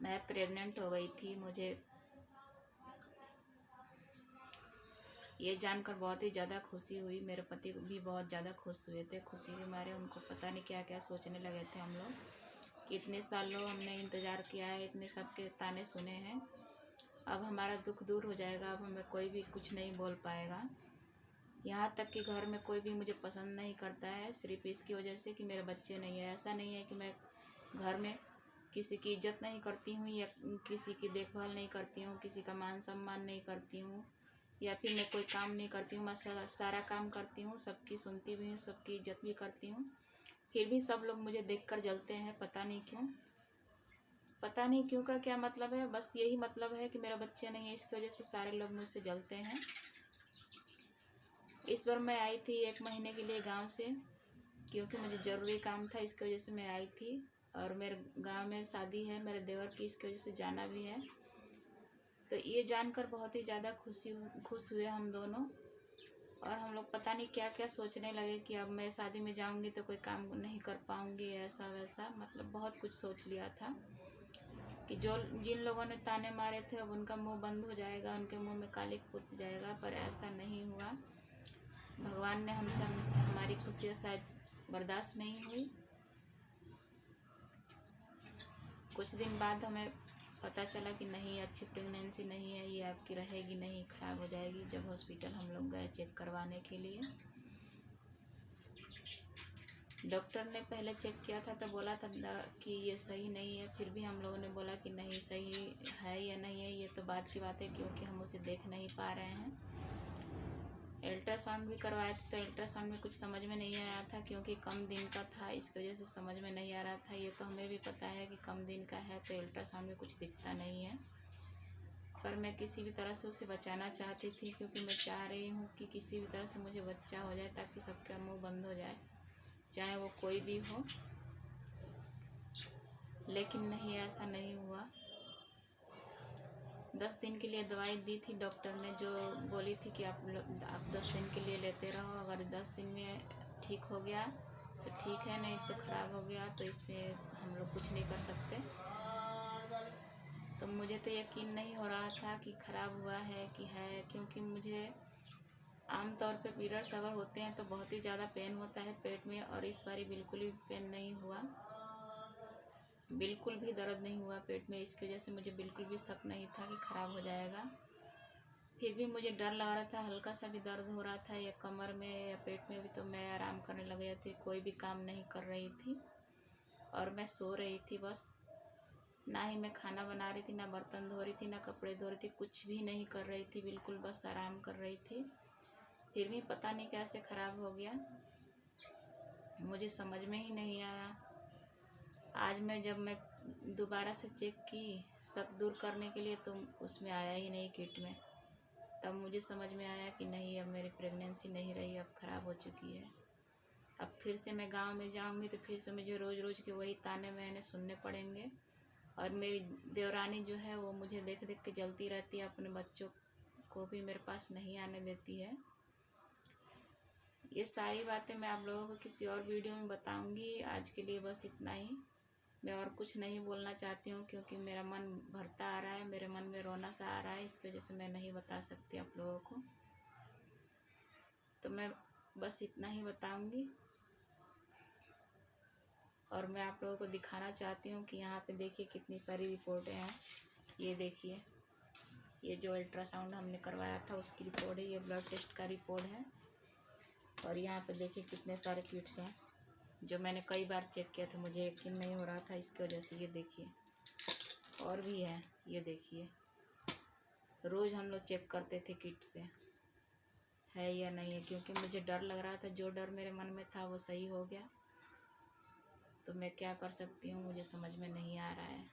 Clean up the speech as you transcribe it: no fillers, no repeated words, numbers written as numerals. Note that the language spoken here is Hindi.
मैं प्रेग्नेंट हो गई थी। मुझे ये जानकर बहुत ही ज़्यादा खुशी हुई। मेरे पति भी बहुत ज़्यादा खुश हुए थे। खुशी के मारे उनको पता नहीं क्या क्या सोचने लगे थे हम लोग कि इतने सालों हमने इंतज़ार किया है, इतने सब के ताने सुने हैं, अब हमारा दुख दूर हो जाएगा, अब हमें कोई भी कुछ नहीं बोल पाएगा। यहाँ तक कि घर में कोई भी मुझे पसंद नहीं करता है, सिर्फ इसकी वजह से कि मेरे बच्चे नहीं है। ऐसा नहीं है कि मैं घर में किसी की इज्जत नहीं करती हूँ या किसी की देखभाल नहीं करती हूँ, किसी का मान सम्मान नहीं करती हूँ, या फिर मैं कोई काम नहीं करती हूँ। मैं सारा काम करती हूँ, सबकी सुनती भी हूँ, सबकी इज्जत भी करती हूँ। फिर भी सब लोग मुझे देखकर जलते हैं, पता नहीं क्यों। पता नहीं क्यों का क्या मतलब है, बस यही मतलब है कि मेरा बच्चा नहीं है, इसकी वजह से सारे लोग मुझसे जलते हैं। इस बार मैं आई थी 1 महीने के लिए गांव से, क्योंकि मुझे ज़रूरी काम था, इसकी वजह से मैं आई थी। और मेरे गांव में शादी है मेरे देवर की, इसकी वजह से जाना भी है। तो ये जानकर बहुत ही ज़्यादा खुश हुए हम दोनों। और हम लोग पता नहीं क्या क्या सोचने लगे कि अब मैं शादी में जाऊंगी तो कोई काम नहीं कर पाऊंगी, ऐसा वैसा, मतलब बहुत कुछ सोच लिया था कि जो जिन लोगों ने ताने मारे थे अब उनका मुंह बंद हो जाएगा, उनके मुंह में कालिक पुत जाएगा। पर ऐसा नहीं हुआ। भगवान ने हमारी खुशियाँ शायद बर्दाश्त नहीं हुई। कुछ दिन बाद हमें पता चला कि नहीं, अच्छी प्रेगनेंसी नहीं है, ये आपकी रहेगी नहीं, ख़राब हो जाएगी। जब हॉस्पिटल हम लोग गए चेक करवाने के लिए, डॉक्टर ने पहले चेक किया था तो बोला था कि ये सही नहीं है। फिर भी हम लोगों ने बोला कि नहीं, सही है या नहीं है ये तो बाद की बात है, क्योंकि हम उसे देख नहीं पा रहे हैं। अल्ट्रासाउंड भी करवाए थे तो अल्ट्रासाउंड में कुछ समझ में नहीं आया था, क्योंकि कम दिन का था, इसकी वजह से समझ में नहीं आ रहा था। ये तो हमें भी पता है कि कम दिन का है तो अल्ट्रासाउंड में कुछ दिखता नहीं है। पर मैं किसी भी तरह से उसे बचाना चाहती थी, क्योंकि मैं चाह रही हूँ कि किसी भी तरह से मुझे बच्चा हो जाए ताकि सबका मुँह बंद हो जाए, चाहे वो कोई भी हो। लेकिन नहीं, ऐसा नहीं हुआ। 10 दिन के लिए दवाई दी थी डॉक्टर ने, जो बोली थी कि आप 10 दिन के लिए लेते रहो, अगर 10 दिन में ठीक हो गया तो ठीक है, नहीं तो ख़राब हो गया तो इसमें हम लोग कुछ नहीं कर सकते। तो मुझे तो यकीन नहीं हो रहा था कि ख़राब हुआ है कि है, क्योंकि मुझे आम तौर पे पीरियड्स अगर होते हैं तो बहुत ही ज़्यादा पेन होता है पेट में, और इस बारी बिल्कुल भी पेन नहीं हुआ, बिल्कुल भी दर्द नहीं हुआ पेट में। इसकी वजह से मुझे बिल्कुल भी शक नहीं था कि ख़राब हो जाएगा। फिर भी मुझे डर लग रहा था, हल्का सा भी दर्द हो रहा था या कमर में या पेट में भी, तो मैं आराम करने लग गई थी, कोई भी काम नहीं कर रही थी और मैं सो रही थी बस। ना ही मैं खाना बना रही थी, ना बर्तन धो रही थी, ना कपड़े धो रही थी, कुछ भी नहीं कर रही थी, बिल्कुल बस आराम कर रही थी। फिर भी पता नहीं कैसे ख़राब हो गया, मुझे समझ में ही नहीं आया। आज जब मैं दोबारा से चेक की शक दूर करने के लिए, तो उसमें आया ही नहीं किट में। तब मुझे समझ में आया कि नहीं, अब मेरी प्रेगनेंसी नहीं रही, अब ख़राब हो चुकी है। अब फिर से मैं गांव में जाऊंगी तो फिर से मुझे रोज़ रोज़ के वही ताने मैंने सुनने पड़ेंगे। और मेरी देवरानी जो है वो मुझे देख देख के जलती रहती है, अपने बच्चों को भी मेरे पास नहीं आने देती है। ये सारी बातें मैं आप लोगों को किसी और वीडियो में बताऊंगी। आज के लिए बस इतना ही। मैं और कुछ नहीं बोलना चाहती हूँ, क्योंकि मेरा मन भरता आ रहा है, मेरे मन में रोना सा आ रहा है, इसकी वजह से मैं नहीं बता सकती आप लोगों को। तो मैं बस इतना ही बताऊंगी। और मैं आप लोगों को दिखाना चाहती हूँ कि यहाँ पे देखिए कितनी सारी रिपोर्टें हैं। ये देखिए, ये जो अल्ट्रासाउंड हमने करवाया था उसकी रिपोर्ट है, ये ब्लड टेस्ट का रिपोर्ट है। और यहाँ पे देखिए कितने सारे किट्स हैं जो मैंने कई बार चेक किया था, मुझे यकीन नहीं हो रहा था, इसकी वजह से। ये देखिए और भी है, ये देखिए, रोज़ हम लोग चेक करते थे किट से है या नहीं है, क्योंकि मुझे डर लग रहा था। जो डर मेरे मन में था वो सही हो गया। तो मैं क्या कर सकती हूँ, मुझे समझ में नहीं आ रहा है।